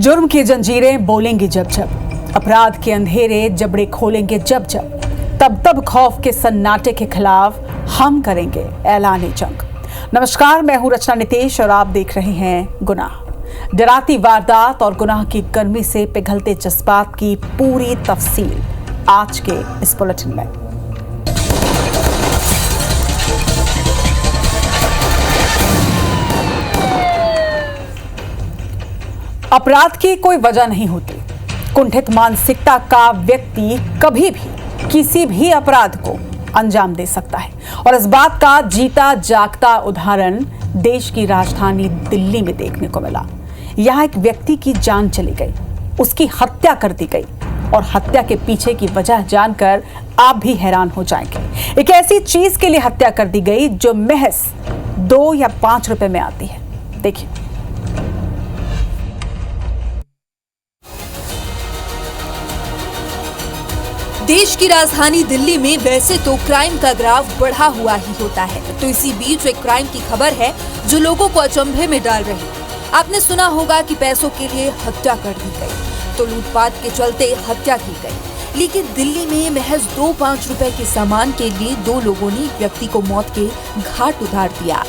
जुर्म की जंजीरें बोलेंगी जब जब, अपराध के अंधेरे जबड़े खोलेंगे जब जब, तब तब खौफ के सन्नाटे के खिलाफ हम करेंगे ऐलान जंग। नमस्कार, मैं हूं रचना नितेश और आप देख रहे हैं गुनाह। डराती वारदात और गुनाह की गर्मी से पिघलते जज्बात की पूरी तफसील आज के इस बुलेटिन में। अपराध की कोई वजह नहीं होती। कुंठित मानसिकता का व्यक्ति कभी भी किसी भी अपराध को अंजाम दे सकता है और इस बात का जीता जागता उदाहरण देश की राजधानी दिल्ली में देखने को मिला। यहाँ एक व्यक्ति की जान चली गई, उसकी हत्या कर दी गई और हत्या के पीछे की वजह जानकर आप भी हैरान हो जाएंगे। एक ऐसी चीज के लिए हत्या कर दी गई जो महज 2 या 5 रुपए में आती है। देखिए, देश की राजधानी दिल्ली में वैसे तो क्राइम का ग्राफ बढ़ा हुआ ही होता है, तो इसी बीच एक क्राइम की खबर है जो लोगों को अचंभे में डाल रही है। आपने सुना होगा कि पैसों के लिए हत्या कर दी गई, तो लूटपाट के चलते हत्या की गई। लेकिन दिल्ली में महज 2-5 रुपए के सामान के लिए 2 लोगों ने एक व्यक्ति को मौत के घाट उतार दिया।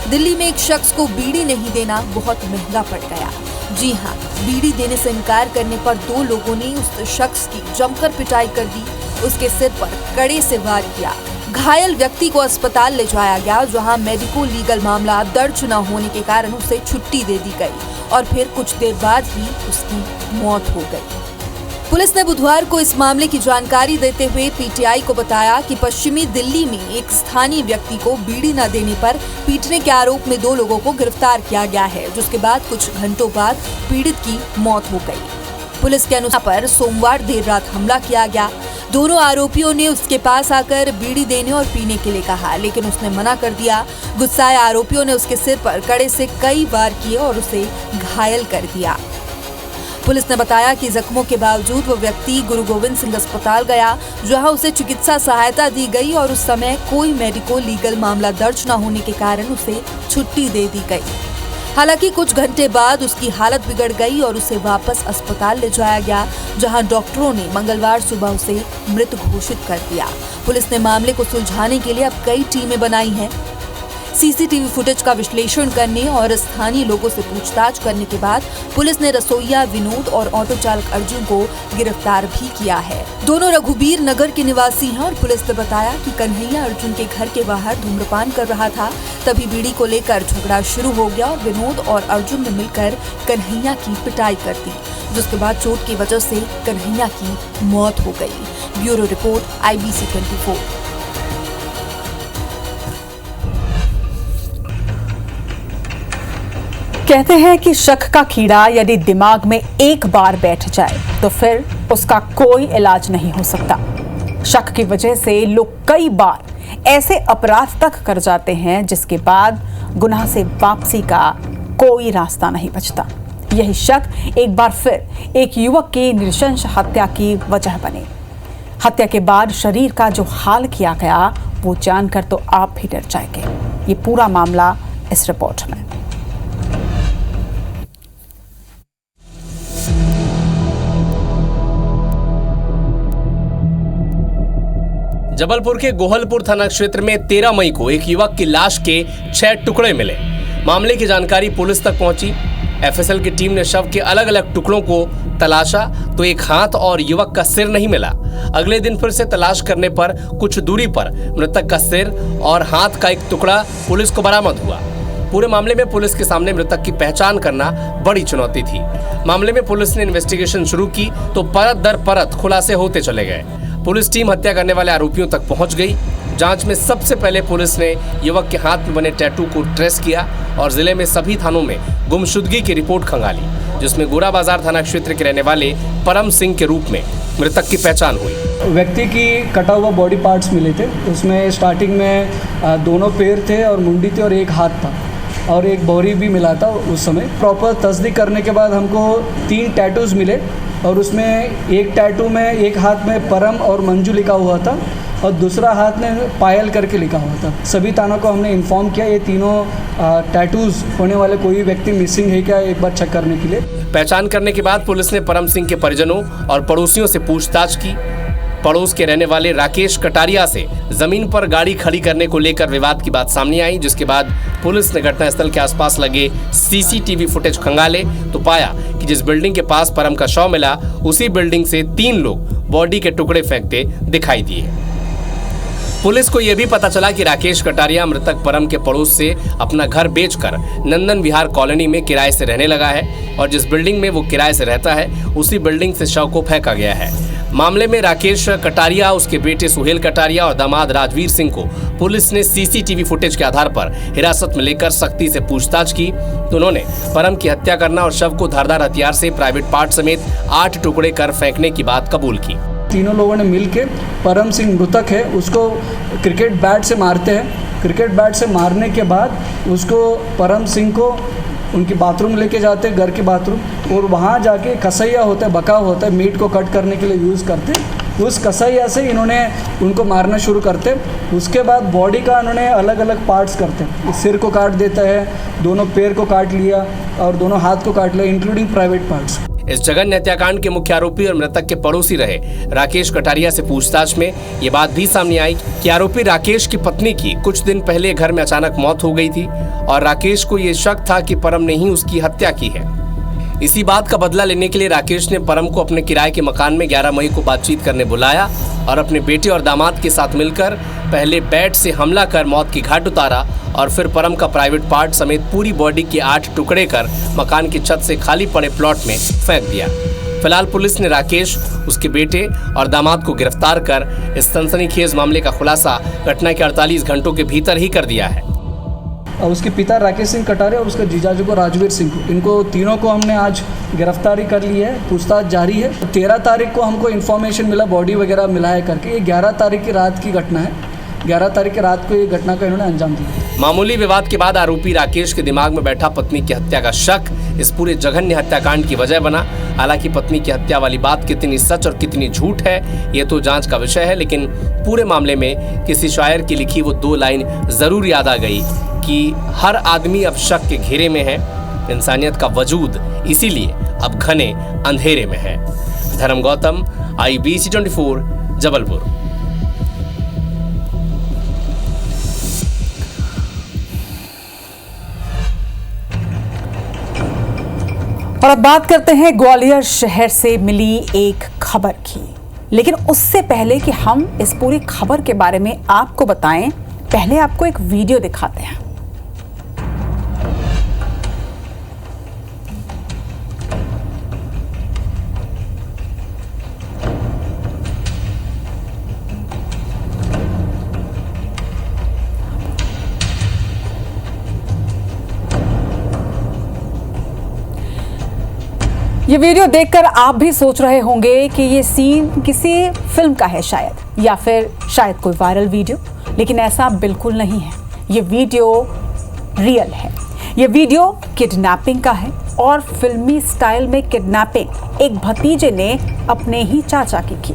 दिल्ली में एक शख्स को बीड़ी नहीं देना बहुत महंगा पड़ गया। जी हाँ, बीड़ी देने से इनकार करने पर 2 लोगों ने उस शख्स की जमकर पिटाई कर दी। उसके सिर पर कड़े से वार किया। घायल व्यक्ति को अस्पताल ले जाया गया, जहां मेडिको लीगल मामला दर्ज न होने के कारण उसे छुट्टी दे दी गई और फिर कुछ देर बाद ही उसकी मौत हो गई। पुलिस ने बुधवार को इस मामले की जानकारी देते हुए पीटीआई को बताया कि पश्चिमी दिल्ली में एक स्थानीय व्यक्ति को बीड़ी न देने पर पीटने के आरोप में 2 लोगों को गिरफ्तार किया गया है, जिसके बाद कुछ घंटों बाद पीड़ित की मौत हो गई। पुलिस के अनुसार पर सोमवार देर रात हमला किया गया। दोनों आरोपियों ने उसके पास आकर बीड़ी देने और पीने के लिए कहा, लेकिन उसने मना कर दिया। गुस्साए आरोपियों ने उसके सिर पर कड़े से कई वार किए और उसे घायल कर दिया। पुलिस ने बताया कि जख्मों के बावजूद वो व्यक्ति गुरु गोविंद सिंह अस्पताल गया, जहां उसे चिकित्सा सहायता दी गई और उस समय कोई मेडिको लीगल मामला दर्ज न होने के कारण उसे छुट्टी दे दी गई। हालांकि कुछ घंटे बाद उसकी हालत बिगड़ गई और उसे वापस अस्पताल ले जाया गया, जहां डॉक्टरों ने मंगलवार सुबह उसे मृत घोषित कर दिया। पुलिस ने मामले को सुलझाने के लिए अब कई टीमें बनाई हैं। सीसीटीवी फुटेज का विश्लेषण करने और स्थानीय लोगों से पूछताछ करने के बाद पुलिस ने रसोइया विनोद और ऑटो चालक अर्जुन को गिरफ्तार भी किया है। दोनों रघुबीर नगर के निवासी हैं और पुलिस ने बताया कि कन्हैया अर्जुन के घर के बाहर धूम्रपान कर रहा था, तभी बीड़ी को लेकर झगड़ा शुरू हो गया और विनोद और अर्जुन ने मिलकर कन्हैया की पिटाई कर दी, जिसके बाद चोट की वजह से कन्हैया की मौत हो गई। Bureau report IBC 24। कहते हैं कि शक का कीड़ा यदि दिमाग में एक बार बैठ जाए तो फिर उसका कोई इलाज नहीं हो सकता। शक की वजह से लोग कई बार ऐसे अपराध तक कर जाते हैं जिसके बाद गुनाह से वापसी का कोई रास्ता नहीं बचता। यही शक एक बार फिर एक युवक की नृशंस हत्या की वजह बने। हत्या के बाद शरीर का जो हाल किया गया वो जानकर तो आप भी डर जाएंगे। ये पूरा मामला इस रिपोर्ट में। जबलपुर के गोहलपुर थाना क्षेत्र में 13 मई को एक युवक की लाश के 6 टुकड़े मिले। मामले की जानकारी पुलिस तक पहुंची। एफएसएल की टीम ने शव के अलग अलग टुकड़ों को तलाशा तो एक हाथ और युवक का सिर नहीं मिला। अगले दिन फिर से तलाश करने पर कुछ दूरी पर मृतक का सिर और हाथ का एक टुकड़ा पुलिस को बरामद हुआ। पूरे मामले में पुलिस के सामने मृतक की पहचान करना बड़ी चुनौती थी। मामले में पुलिस ने इन्वेस्टिगेशन शुरू की तो परत दर परत खुलासे होते चले गए। पुलिस टीम हत्या करने वाले आरोपियों तक पहुंच गई। जांच में सबसे पहले पुलिस ने युवक के हाथ में बने टैटू को ट्रेस किया और जिले में सभी थानों में गुमशुदगी की रिपोर्ट खंगाली, जिसमें गोरा बाजार थाना क्षेत्र के रहने वाले परम सिंह के रूप में मृतक की पहचान हुई। व्यक्ति की कटा हुआ बॉडी पार्ट्स मिले थे। उसमें स्टार्टिंग में 2 पैर थे और मुंडी थी और एक हाथ था और एक बोरी भी मिला था। उस समय प्रॉपर तस्दीक करने के बाद हमको 3 टैटूज़ मिले और उसमें एक टैटू में एक हाथ में परम और मंजू लिखा हुआ था और दूसरा हाथ में पायल करके लिखा हुआ था। सभी थानों को हमने इन्फॉर्म किया ये तीनों टैटूज़ होने वाले कोई व्यक्ति मिसिंग है क्या, एक बार चेक करने के लिए। पहचान करने के बाद पुलिस ने परम सिंह के परिजनों और पड़ोसियों से पूछताछ की। पड़ोस के रहने वाले राकेश कटारिया से जमीन पर गाड़ी खड़ी करने को लेकर विवाद की बात सामने आई, जिसके बाद पुलिस ने घटनास्थल के आसपास लगे सीसीटीवी फुटेज खंगाले तो पाया कि जिस बिल्डिंग के पास परम का शव मिला उसी बिल्डिंग से 3 लोग बॉडी के टुकड़े फेंकते दिखाई दिए। पुलिस को यह भी पता चला कि राकेश कटारिया मृतक परम के पड़ोस से अपना घर बेचकर नंदन विहार कॉलोनी में किराए से रहने लगा है और जिस बिल्डिंग में वो किराए से रहता है उसी बिल्डिंग से शव को फेंका गया है। मामले में राकेश कटारिया, उसके बेटे सुहेल कटारिया और दामाद राजवीर सिंह को पुलिस ने सीसीटीवी फुटेज के आधार पर हिरासत में लेकर सख्ती से पूछताछ की तो उन्होंने परम की हत्या करना और शव को धारदार हथियार से प्राइवेट पार्ट समेत 8 टुकड़े कर फेंकने की बात कबूल की। तीनों लोगों ने मिलके परम सिंह मृतक है उसको क्रिकेट बैट से मारते हैं। क्रिकेट बैट से मारने के बाद उसको परम सिंह को उनकी बाथरूम लेके जाते हैं, घर के बाथरूम, और वहाँ जाके कसैया होता है, बकाव होता है, मीट को कट करने के लिए यूज़ करते हैं। उस कसैया से इन्होंने उनको मारना शुरू करते। उसके बाद बॉडी का इन्होंने अलग अलग पार्ट्स करते हैं। सिर को काट देता है, दोनों पैर को काट लिया और दोनों हाथ को काट लिया, इंक्लूडिंग प्राइवेट पार्ट्स। इस जघन्य हत्याकांड के मुख्य आरोपी और मृतक के पड़ोसी रहे राकेश कटारिया से पूछताछ में ये बात भी सामने आई कि आरोपी राकेश की पत्नी की कुछ दिन पहले घर में अचानक मौत हो गई थी और राकेश को ये शक था कि परम ने ही उसकी हत्या की है। इसी बात का बदला लेने के लिए राकेश ने परम को अपने किराए के मकान में 11 मई को बातचीत करने बुलाया और अपने बेटे और दामाद के साथ मिलकर पहले बैट से हमला कर मौत की घाट उतारा और फिर परम का प्राइवेट पार्ट समेत पूरी बॉडी के 8 टुकड़े कर मकान की छत से खाली पड़े प्लॉट में फेंक दिया। फिलहाल पुलिस ने राकेश, उसके बेटे और दामाद को गिरफ्तार कर इस सनसनीखेज मामले का खुलासा घटना के 48 घंटों के भीतर ही कर दिया है। और उसके पिता राकेश सिंह कटारिया और उसके जीजाजी को राजवीर सिंह को, इनको तीनों को हमने आज गिरफ्तारी कर ली है, पूछताछ जारी है। 13 तारीख को हमको इन्फॉर्मेशन मिला बॉडी वगैरह मिला है करके। ये 11 तारीख की रात की घटना है। 11 तारीख की रात को ये घटना का इन्होंने अंजाम दिया। मामूली विवाद के बाद आरोपी राकेश के दिमाग में बैठा पत्नी की हत्या का शक इस पूरे जघन्य हत्याकांड की वजह बना। हालांकि पत्नी की हत्या वाली बात कितनी सच और कितनी झूठ है ये तो जांच का विषय है, लेकिन पूरे मामले में किसी शायर की लिखी वो 2 लाइन जरूर याद आ गई कि हर आदमी अब शक के घेरे में है, इंसानियत का वजूद इसीलिए अब घने अंधेरे में है। धर्म गौतम, IBC 24, जबलपुर। और अब बात करते हैं ग्वालियर शहर से मिली एक खबर की। लेकिन उससे पहले कि हम इस पूरी खबर के बारे में आपको बताएं, पहले आपको एक वीडियो दिखाते हैं। ये वीडियो देखकर आप भी सोच रहे होंगे कि ये सीन किसी फिल्म का है शायद, या फिर शायद कोई वायरल वीडियो, लेकिन ऐसा बिल्कुल नहीं है। ये वीडियो रियल है। ये वीडियो किडनैपिंग का है और फिल्मी स्टाइल में किडनैपिंग एक भतीजे ने अपने ही चाचा की की।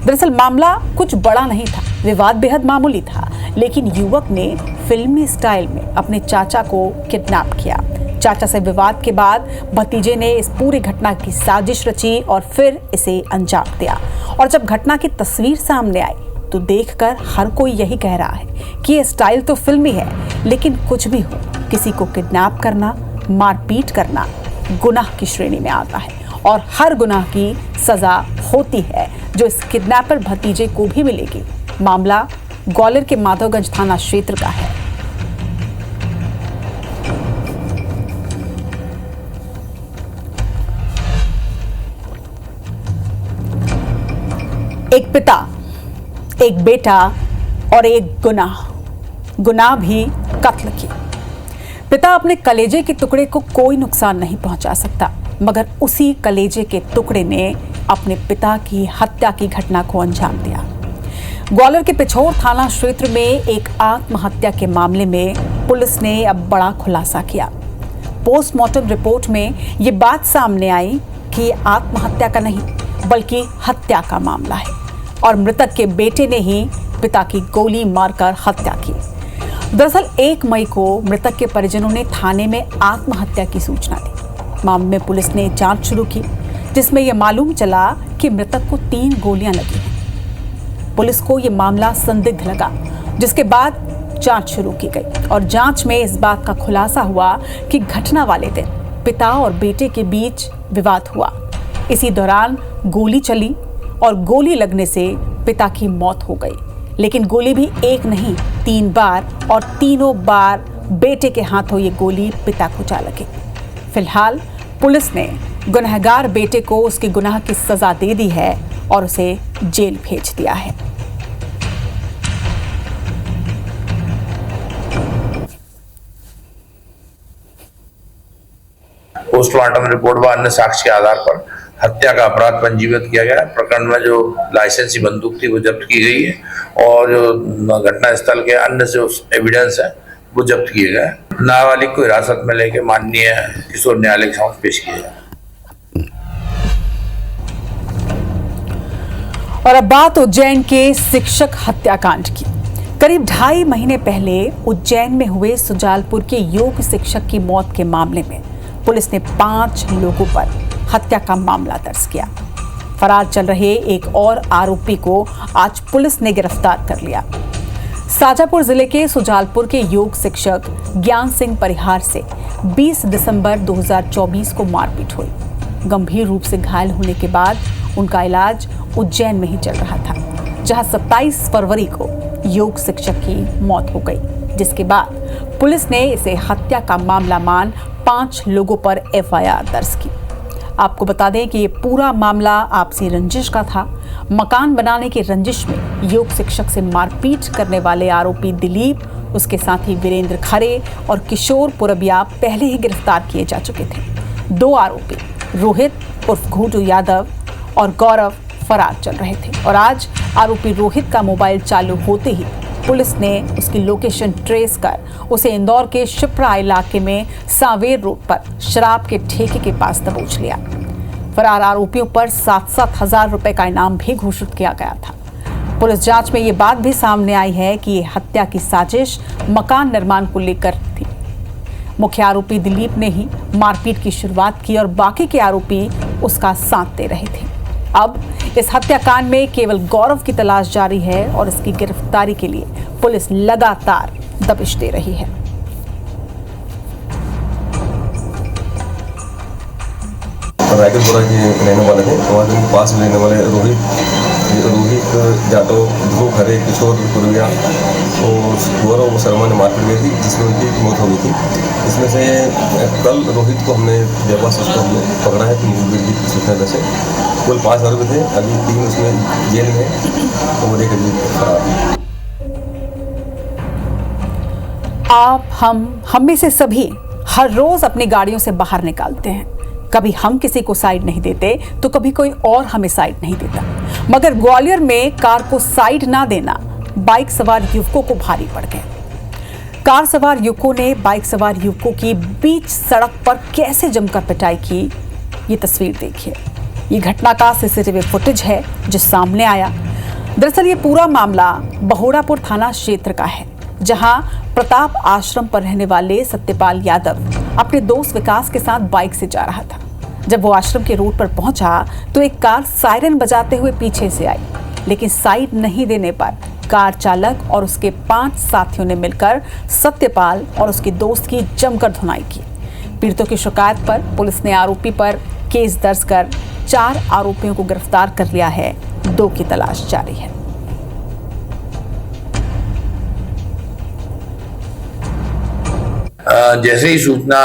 दरअसल मामला कुछ बड़ा नहीं था, विवाद बेहद मामूली था, लेकिन युवक ने फिल्मी स्टाइल में अपने चाचा को किडनैप किया। चाचा से विवाद के बाद भतीजे ने इस पूरी घटना की साजिश रची और फिर इसे अंजाम दिया। और जब घटना की तस्वीर सामने आई तो देखकर हर कोई यही कह रहा है कि ये स्टाइल तो फिल्मी है, लेकिन कुछ भी हो, किसी को किडनैप करना, मारपीट करना गुनाह की श्रेणी में आता है और हर गुनाह की सजा होती है, जो इस किडनैपर भतीजे को भी मिलेगी। मामला ग्वालियर के माधवगंज थाना क्षेत्र का है। एक पिता, एक बेटा और एक गुनाह भी कत्ल की। पिता अपने कलेजे के टुकड़े को कोई नुकसान नहीं पहुंचा सकता, मगर उसी कलेजे के टुकड़े ने अपने पिता की हत्या की घटना को अंजाम दिया। ग्वालियर के पिछोर थाना क्षेत्र में एक आत्महत्या के मामले में पुलिस ने अब बड़ा खुलासा किया। पोस्टमार्टम रिपोर्ट में ये बात सामने आई कि ये आत्महत्या का नहीं बल्कि हत्या का मामला है और मृतक के बेटे ने ही पिता की गोली मारकर हत्या की। दरअसल 1 मई को मृतक के परिजनों ने थाने में आत्महत्या की सूचना दी। मामले में पुलिस ने जांच शुरू की, जिसमें यह मालूम चला कि मृतक को 3 गोलियां लगी हैं। पुलिस को यह मामला संदिग्ध लगा, जिसके बाद जांच शुरू की गई और जांच में इस बात का खुलासा हुआ कि घटना वाले दिन पिता और बेटे के बीच विवाद हुआ। इसी दौरान गोली चली और गोली लगने से पिता की मौत हो गई, लेकिन गोली भी 1 नहीं 3 बार और तीनों बार बेटे के हाथों ये गोली पिता को जा लगी। फिलहाल पुलिस ने गुनहगार बेटे को उसके गुनाह की सजा दे दी है और उसे जेल भेज दिया है। पोस्टमार्टम रिपोर्ट व अन्य साक्ष्य के आधार पर हत्या का अपराध पंजीबद्ध किया गया है। प्रकरण में जो लाइसेंसी बंदूक थी वो जब्त की गई है और जो घटना स्थल के अन्य जो एविडेंस है वो जब्त किए गए। नाबालिग को हिरासत में लेकर माननीय किशोर न्यायालय के समक्ष पेश किया जाए। और अब बात उज्जैन के शिक्षक हत्याकांड की। करीब 2.5 महीने पहले उज्जैन में हुए सुजालपुर के योग शिक्षक की मौत के मामले में पुलिस ने 5 लोगों पर हत्या का मामला दर्ज किया। फरार चल रहे एक और आरोपी को आज पुलिस ने गिरफ्तार कर लिया। शाजापुर जिले के सुजालपुर के योग शिक्षक ज्ञान सिंह परिहार से 20 दिसंबर 2024 को मारपीट हुई। गंभीर रूप से घायल होने के बाद उनका इलाज उज्जैन में ही चल रहा था, जहां 27 फरवरी को योग शिक्षक की मौत हो गई, जिसके बाद पुलिस ने इसे हत्या का मामला मान 5 लोगों पर FIR दर्ज की। आपको बता दें कि ये पूरा मामला आपसी रंजिश का था। मकान बनाने की रंजिश में योग शिक्षक से मारपीट करने वाले आरोपी दिलीप, उसके साथी वीरेंद्र खरे और किशोर पुरबिया पहले ही गिरफ्तार किए जा चुके थे। 2 आरोपी रोहित उर्फ घूटू यादव और गौरव फरार चल रहे थे और आज आरोपी रोहित का मोबाइल चालू होते ही पुलिस ने उसकी लोकेशन ट्रेस कर उसे इंदौर के शिप्रा इलाके में सांवेर रोड पर शराब के ठेके के पास दबोच लिया। फरार आरोपियों पर 7-7 हजार रुपए का इनाम भी घोषित किया गया था। पुलिस जांच में ये बात भी सामने आई है कि ये हत्या की साजिश मकान निर्माण को लेकर थी। मुख्य आरोपी दिलीप ने ही मारपीट की शुरुआत की और बाकी के आरोपी उसका साथ दे रहे थे। अब इस हत्याकांड में केवल गौरव की तलाश जारी है और इसकी गिरफ्तारी के लिए पुलिस लगातार दबिश दे रही है। रायगढ़ के रहने वाले थे। हमारे पास में रहने वाले रोहित जाटव, ध्रुव खरे, किशोर पुरबिया और गौरव शर्मा ने मारपीट गई थी, जिसमें उनकी मौत हो गई थी। इसमें से कल रोहित को हमने जयपास उसको हमने पकड़ा है कि सूचना से कुल 5 आरोपी थे। अभी 3 उसमें जेल में और 1 अभी फरार। आप हम में से सभी हर रोज अपनी गाड़ियों से बाहर निकालते हैं। कभी हम किसी को साइड नहीं देते तो कभी कोई और हमें साइड नहीं देता, मगर ग्वालियर में कार को साइड ना देना बाइक सवार युवकों को भारी पड़ गया। कार सवार युवकों ने बाइक सवार युवकों की बीच सड़क पर कैसे जमकर पिटाई की, ये तस्वीर देखिए। ये घटना का CCTV फुटेज है जो सामने आया। दरअसल ये पूरा मामला बहोड़ापुर थाना क्षेत्र का है, जहां प्रताप आश्रम पर रहने वाले सत्यपाल यादव अपने दोस्त विकास के साथ बाइक से जा रहा था। जब वो आश्रम के रोड पर पहुंचा तो एक कार सायरन बजाते हुए पीछे से आई, लेकिन साइड नहीं देने पर कार चालक और उसके 5 साथियों ने मिलकर सत्यपाल और उसके दोस्त की जमकर धुनाई की। पीड़ितों की शिकायत पर पुलिस ने आरोपी पर केस दर्ज कर 4 आरोपियों को गिरफ्तार कर लिया है। 2 की तलाश जारी है। जैसे ही सूचना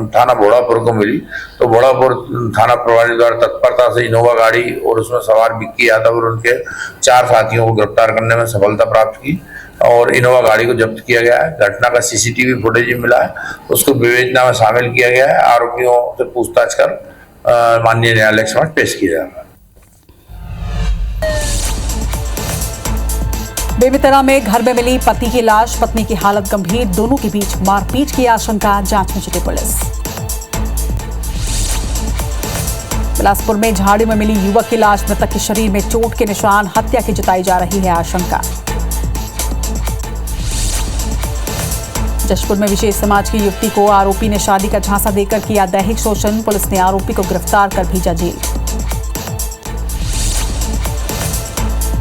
थाना बहोड़ापुर को मिली तो बहोड़ापुर थाना प्रभारी द्वारा तत्परता से इनोवा गाड़ी और उसमें सवार विक्की यादव और उनके 4 साथियों को गिरफ्तार करने में सफलता प्राप्त की और इनोवा गाड़ी को जब्त किया गया है। घटना का CCTV फुटेज मिला है, उसको विवेचना में शामिल किया गया है। आरोपियों से पूछताछ कर माननीय न्यायालय के समक्ष पेश किया जाएगा। बेमेतरा में घर में मिली पति की लाश, पत्नी की हालत गंभीर, दोनों के बीच मारपीट की आशंका, जांच में जुटी पुलिस। बिलासपुर में झाड़ी में मिली युवक की लाश, मृतक के शरीर में चोट के निशान, हत्या की जताई जा रही है आशंका। जशपुर में विशेष समाज की युवती को आरोपी ने शादी का झांसा देकर किया दैहिक शोषण, पुलिस ने आरोपी को गिरफ्तार कर भेजा जेल।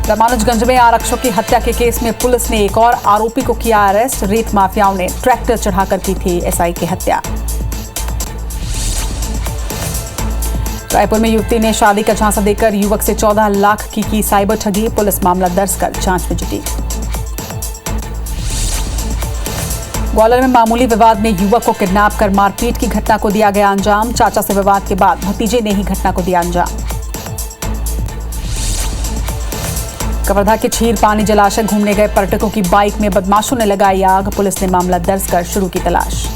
रामानुजगंज में आरक्षक की हत्या के केस में पुलिस ने एक और आरोपी को किया अरेस्ट, रेत माफियाओं ने ट्रैक्टर चढ़ाकर की थी एसआई की हत्या। रायपुर में युवती ने शादी का झांसा देकर युवक से 14 लाख की साइबर ठगी, पुलिस मामला दर्ज कर जांच में जुटी। ग्वालियर में मामूली विवाद में युवक को किडनैप कर मारपीट की घटना को दिया गया अंजाम, चाचा से विवाद के बाद भतीजे ने ही घटना को दिया अंजाम। कवर्धा के छीर पानी जलाशय घूमने गए पर्यटकों की बाइक में बदमाशों ने लगाई आग, पुलिस ने मामला दर्ज कर शुरू की तलाश।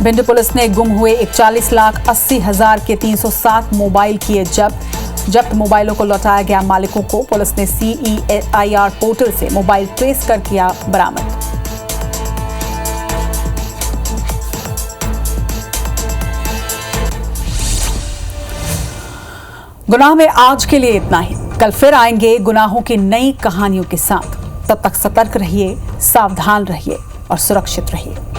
भिंड पुलिस ने गुम हुए 41,80,000 के 307 मोबाइल किए जब्त मोबाइलों को लौटाया गया मालिकों को, पुलिस ने CEIR पोर्टल से मोबाइल ट्रेस कर किया बरामद। गुनाह में आज के लिए इतना ही, कल फिर आएंगे गुनाहों की नई कहानियों के साथ। तब तक सतर्क रहिए, सावधान रहिए और सुरक्षित रहिए।